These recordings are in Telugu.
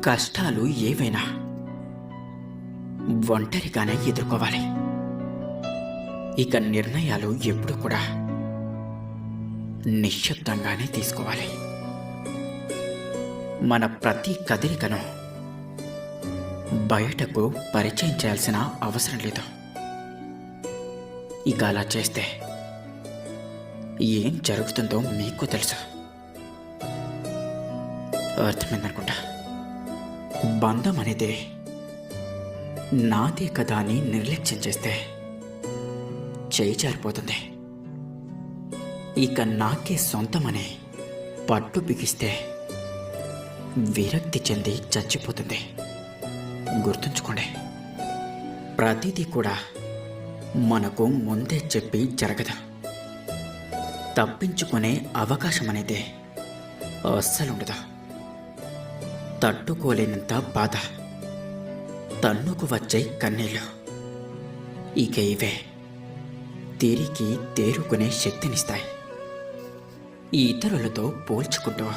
కష్టాలు ఏవైనా ఒంటరిగానే ఎదుర్కోవాలి. ఇక నిర్ణయాలు ఎప్పుడు కూడా నిశ్శబ్దంగానే తీసుకోవాలి. మన ప్రతి కదలికను బయటకు పరిచయం చేయాల్సిన అవసరం లేదు. ఇక అలా చేస్తే ఏం జరుగుతుందో మీకు తెలుసు. అర్థమైందనుకుంటా. బంధం అనేది నాదే కదా అని నిర్లక్ష్యం చేస్తే చేయి జారిపోతుంది. ఇక నాకే సొంతమని పట్టు బిగిస్తే విరక్తి చెంది చచ్చిపోతుంది. గుర్తుంచుకోండి, ప్రతిదీ కూడా మనకు ముందే చెప్పి జరగదు. తప్పించుకునే అవకాశం అనేది అస్సలుండదు. తట్టుకోలేనంత బాధ, తన్నుకు వచ్చే కన్నీళ్ళు, ఇక ఇవే తిరిగి తేరుకునే శక్తినిస్తాయి. ఈ ఇతరులతో పోల్చుకుంటూ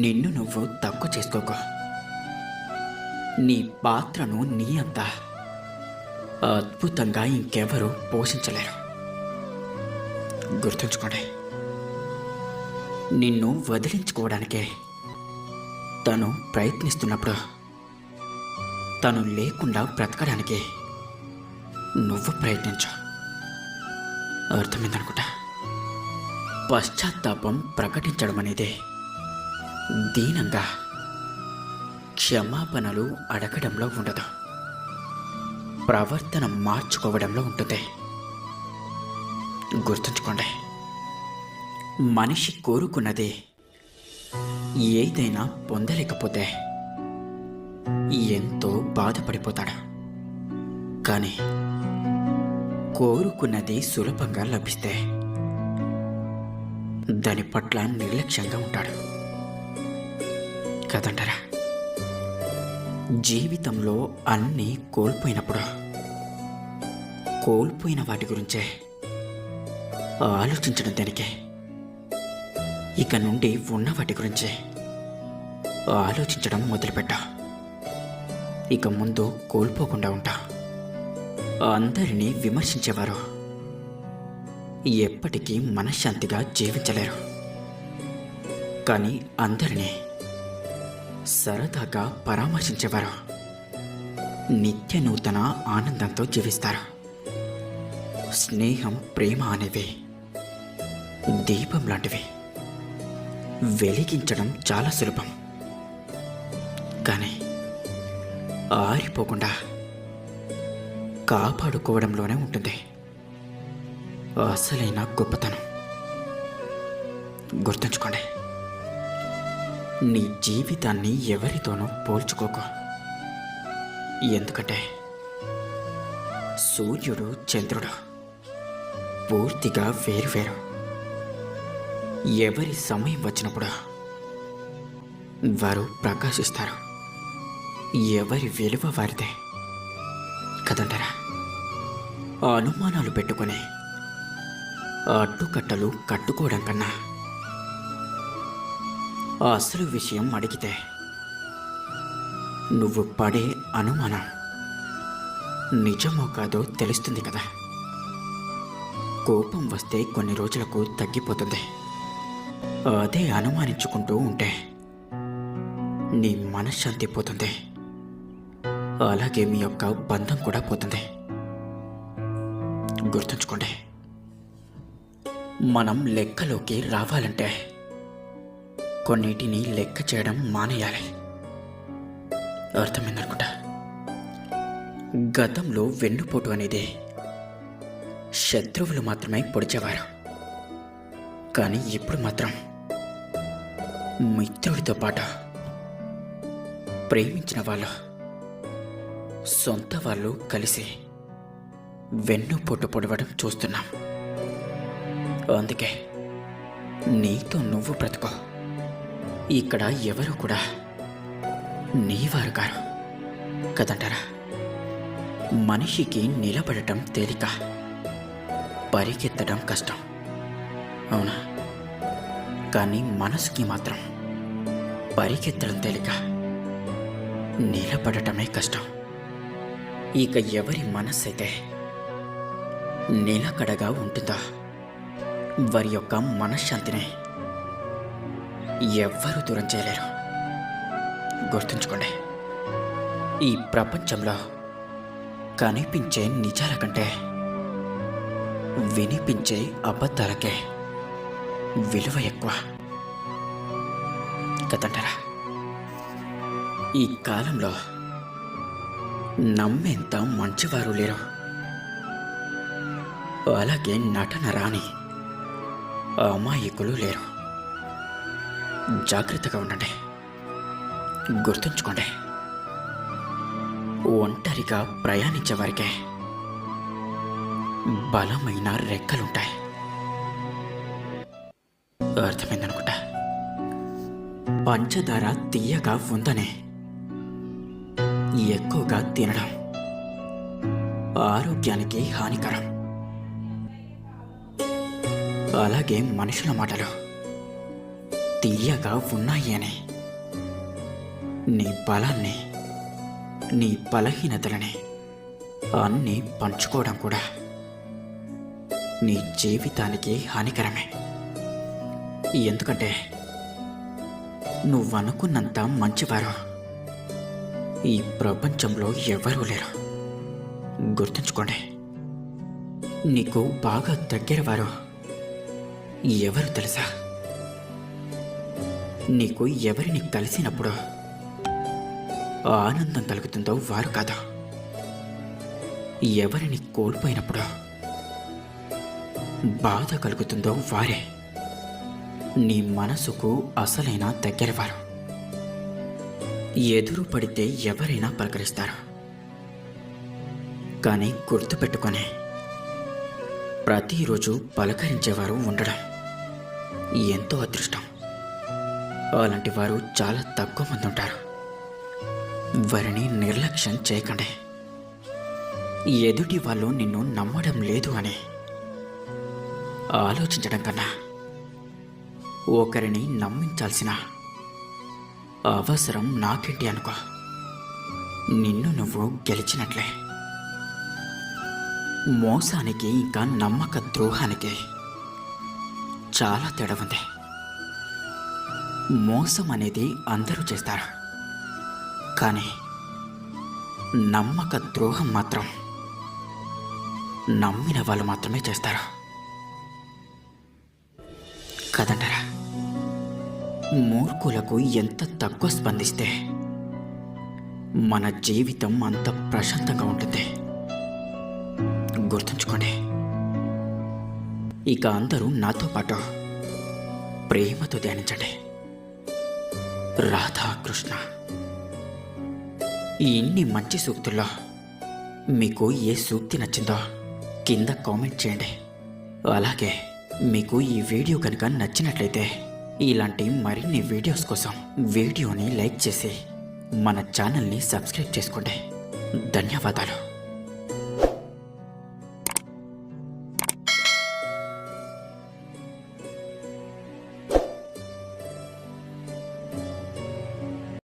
నిన్ను నువ్వు తక్కువ చేసుకోకు. నీ పాత్రను నీ అంత అద్భుతంగా ఇంకెవరూ పోషించలేరు. గుర్తుంచుకోండి, నిన్ను వదిలించుకోవడానికే తను ప్రయత్నిస్తున్నప్పుడు తను లేకుండా బ్రతకడానికి నువ్వు ప్రయత్నించు. అర్థమైందనుకుంటా. పశ్చాత్తాపం ప్రకటించడం అనేది దీనంగా క్షమాపణలు అడగడంలో ఉండదు, ప్రవర్తన మార్చుకోవడంలో ఉంటుంది. గుర్తుంచుకోండి, మనిషి కోరుకున్నది ఏదైనా పొందలేకపోతే ఎంతో బాధపడిపోతాడు. కానీ కోరుకున్నది సులభంగా లభిస్తే దాని పట్ల నిర్లక్ష్యంగా ఉంటాడు కదంటారా. జీవితంలో అన్నీ కోల్పోయినప్పుడు కోల్పోయిన వాటి గురించే ఆలోచించడం దానికే. ఇక నుండి ఉన్న వాటి గురించి ఆలోచించడం మొదలుపెట్టా. ఇక ముందు కోల్పోకుండా ఉంటా. అందరినీ విమర్శించేవారు ఎప్పటికీ మనశ్శాంతిగా జీవించలేరు. కానీ అందరినీ సరదాగా పరామర్శించేవారు నిత్య నూతన ఆనందంతో జీవిస్తారు. స్నేహం, ప్రేమ అనేవి దీపం లాంటివి. వెలిగించడం చాలా సులభం, కానీ ఆరిపోకుండా కాపాడుకోవడంలోనే ఉంటుంది అసలైన గొప్పతనం. గుర్తుంచుకోండి, నీ జీవితాన్ని ఎవరితోనూ పోల్చుకోకు. ఎందుకంటే సూర్యుడు, చంద్రుడు పూర్తిగా వేరువేరు. ఎవరి సమయం వచ్చినప్పుడు వారు ప్రకాశిస్తారు. ఎవరి విలువ వారిదే కదంటారా. అనుమానాలు పెట్టుకుని అడ్డుకట్టలు కట్టుకోవడం కన్నా అసలు విషయం అడిగితే నువ్వు పడే అనుమానం నిజమో కాదో తెలుస్తుంది కదా. కోపం వస్తే కొన్ని రోజులకు తగ్గిపోతుంది. అదే అనుమానించుకుంటూ ఉంటే నీ మనశ్శాంతి పోతుంది. అలాగే మీ యొక్క బంధం కూడా పోతుంది. గుర్తుంచుకోండి, మనం లెక్కలోకి రావాలంటే కొన్నిటిని లెక్క చేయడం మానేయాలి. అర్థమైందనుకుంటా. గతంలో వెన్నుపోటు అనేది శత్రువులు మాత్రమే పొడిచేవారు. కానీ ఇప్పుడు మాత్రం మిత్రుడితో పాటు ప్రేమించిన వాళ్ళు, సొంత వాళ్ళు కలిసి వెన్నుపోటు పొడవడం చూస్తున్నాం. అందుకే నీతో నువ్వు బ్రతుకో. ఇక్కడ ఎవరు కూడా నీవారు గారు కదంటారా. మనిషికి నిలబడటం తేలిక, పరిగెత్తడం కష్టం, అవునా? కానీ మనసుకి మాత్రం పరిగెత్తడం తేలిక. నిలబడటమే కష్టం. ఇక ఎవరి మనస్సైతే నిలకడగా ఉంటుందో వారి యొక్క మనశ్శాంతిని ఎవ్వరూ దూరం చేయలేరు. గుర్తుంచుకోండి, ఈ ప్రపంచంలో కనిపించే నిజాల కంటే వినిపించే అబద్ధాలకే విలువ ఎక్కువ కదంటారా? ఈ కాలంలో నమ్మేంత మంచివారు లేరు, అలాగే నటన రాని అమాయకులు లేరు. జాగ్రత్తగా ఉండండి. గుర్తుంచుకోండి, ఒంటరిగా ప్రయాణించే వారికే బలమైన రెక్కలుంటాయి. అర్థమైందనుకుంటా. పంచదార తీయగా ఉందని ఎక్కువగా తినడం ఆరోగ్యానికి హానికరం. అలాగే మనుషుల మాటలు తీయగా ఉన్నాయి అని నీ బలాన్ని, నీ బలహీనతలని అన్నీ పంచుకోవడం కూడా నీ జీవితానికి హానికరమే. ఎందుకంటే నువ్వనుకున్నంత మంచివారు ఈ ప్రపంచంలో ఎవరూ లేరు. గుర్తుంచుకోండి, నీకు బాగా దగ్గర వారు ఎవరు తెలుసా? నీకు ఎవరిని కలిసినప్పుడు ఆనందం కలుగుతుందో వారు కాదు, ఎవరిని కోల్పోయినప్పుడు బాధ కలుగుతుందో వారే నీ మనసుకు అసలైన దగ్గరవారు. ఎదురు పడితే ఎవరైనా పలకరిస్తారు, కానీ గుర్తుపెట్టుకొని ప్రతిరోజు పలకరించేవారు ఉండడం ఎంతో అదృష్టం. అలాంటి వారు చాలా తక్కువ మంది ఉంటారు. వారిని నిర్లక్ష్యం చేయకండి. ఎదుటి వాళ్ళు నిన్ను నమ్మడం లేదు అని ఆలోచించడం కన్నా ఒకరిని నమ్మించాల్సిన అవసరం నాకేంటి అనుకో. నిన్ను నువ్వు గెలిచినట్లే. మోసానికి ఇంకా నమ్మక ద్రోహానికి చాలా తేడా ఉంది. మోసం అనేది అందరూ చేస్తారు, కానీ నమ్మక ద్రోహం మాత్రం నమ్మిన వాళ్ళు మాత్రమే చేస్తారు కదంటారా? మూర్ఖులకు ఎంత తక్కువ స్పందిస్తే మన జీవితం అంత ప్రశాంతంగా ఉంటుంది. గుర్తుంచుకోండి. ఇక అందరూ నాతో పాటు ప్రేమతో ధ్యానించండి. రాధాకృష్ణ. ఇన్ని మంచి సూక్తుల్లో మీకు ఏ సూక్తి నచ్చిందో కింద కామెంట్ చేయండి. అలాగే మీకు ఈ వీడియో కనుక నచ్చినట్లయితే ఇలాంటి మరిన్ని వీడియోస్ కోసం వీడియోని లైక్ చేసి మన ఛానల్ని సబ్స్క్రైబ్ చేసుకోండి. ధన్యవాదాలు.